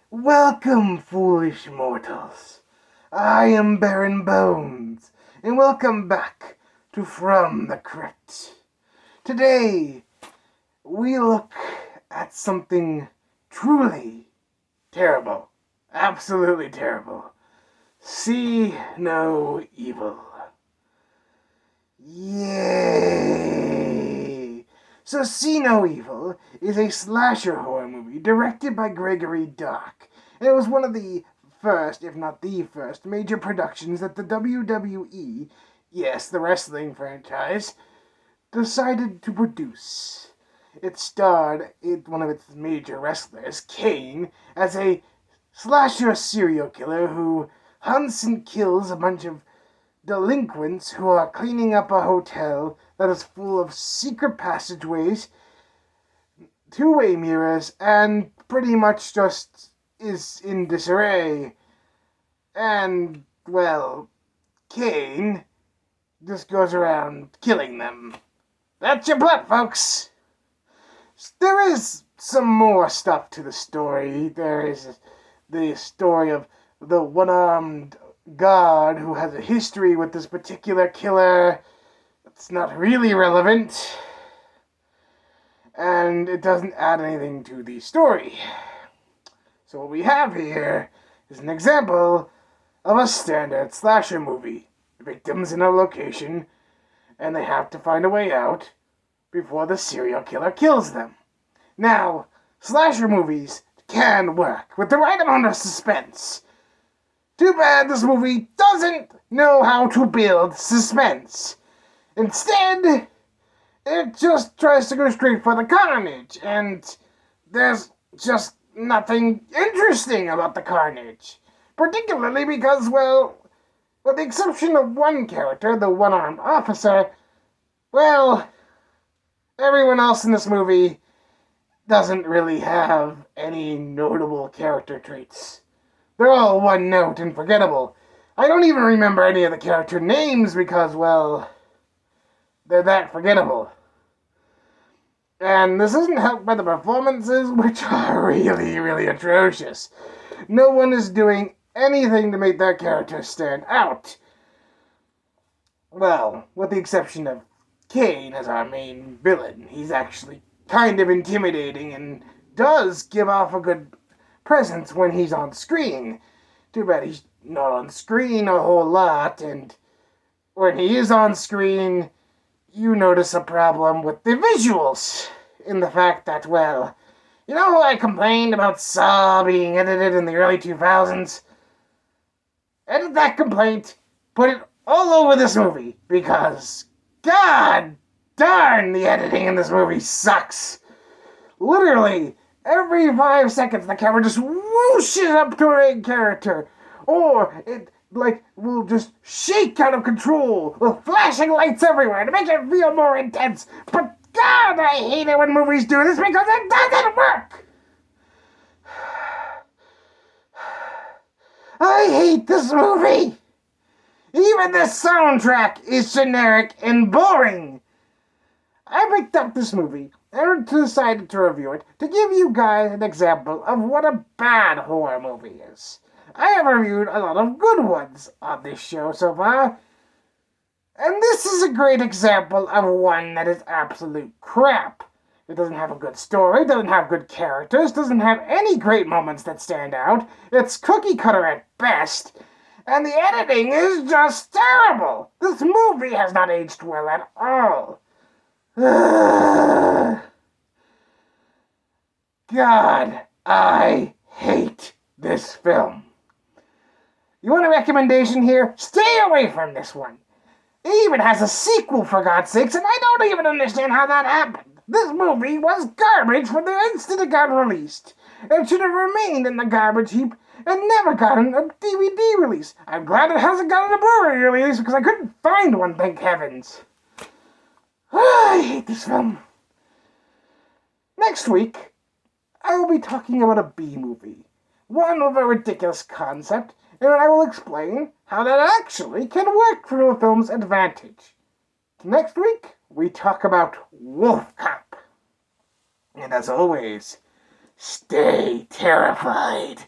Welcome, foolish mortals. I am Baron Bones, and welcome back to From the Crypt. Today, we look at something truly terrible. Absolutely terrible. See no evil. Yay! So See No Evil is a slasher horror movie directed by Gregory Dark. And it was one of the first, if not the first, major productions that the WWE, yes, the wrestling franchise, decided to produce. It starred one of its major wrestlers, Kane, as a slasher serial killer who hunts and kills a bunch of delinquents who are cleaning up a hotel that is full of secret passageways, two-way mirrors, and pretty much just is in disarray. And, well, Kane just goes around killing them. That's your plot, folks. There is some more stuff to the story. There is the story of the one-armed guard who has a history with this particular killer. It's not really relevant, and it doesn't add anything to the story. So what we have here is an example of a standard slasher movie. Victims in a location, and they have to find a way out before the serial killer kills them. Now, slasher movies can work with the right amount of suspense. Too bad this movie doesn't know how to build suspense. Instead, it just tries to go straight for the carnage, and there's just nothing interesting about the carnage. Particularly because, well, with the exception of one character, the one-armed officer, well, everyone else in this movie doesn't really have any notable character traits. They're all one note and forgettable. I don't even remember any of the character names because, well, they're that forgettable. And this isn't helped by the performances, which are really, really atrocious. No one is doing anything to make their characters stand out. Well, with the exception of Kane as our main villain. He's actually kind of intimidating and does give off a good presence when he's on screen. Too bad he's not on screen a whole lot, and when he is on screen, you notice a problem with the visuals. In the fact that, well, you know I complained about Saw being edited in the early 2000s? Edit that complaint, put it all over this movie, because god darn, the editing in this movie sucks. Literally, every 5 seconds the camera just whooshes up to a main character, or it will just shake out of control with flashing lights everywhere to make it feel more intense. But God, I hate it when movies do this because it doesn't work. I hate this movie. Even the soundtrack is generic and boring. I picked up this movie and decided to review it to give you guys an example of what a bad horror movie is. I have reviewed a lot of good ones on this show so far, and this is a great example of one that is absolute crap. It doesn't have a good story, doesn't have good characters, doesn't have any great moments that stand out. It's cookie cutter at best, and the editing is just terrible. This movie has not aged well at all. God, I hate this film. You want a recommendation here? Stay away from this one. It even has a sequel, for God's sakes, and I don't even understand how that happened. This movie was garbage from the instant it got released. It should have remained in the garbage heap and never gotten a DVD release. I'm glad it hasn't gotten a Blu-ray release because I couldn't find one, thank heavens. I hate this film. Next week, I will be talking about a B-movie. One with a ridiculous concept, and I will explain how that actually can work for the film's advantage. Next week, we talk about Wolf Cop. And as always, stay terrified.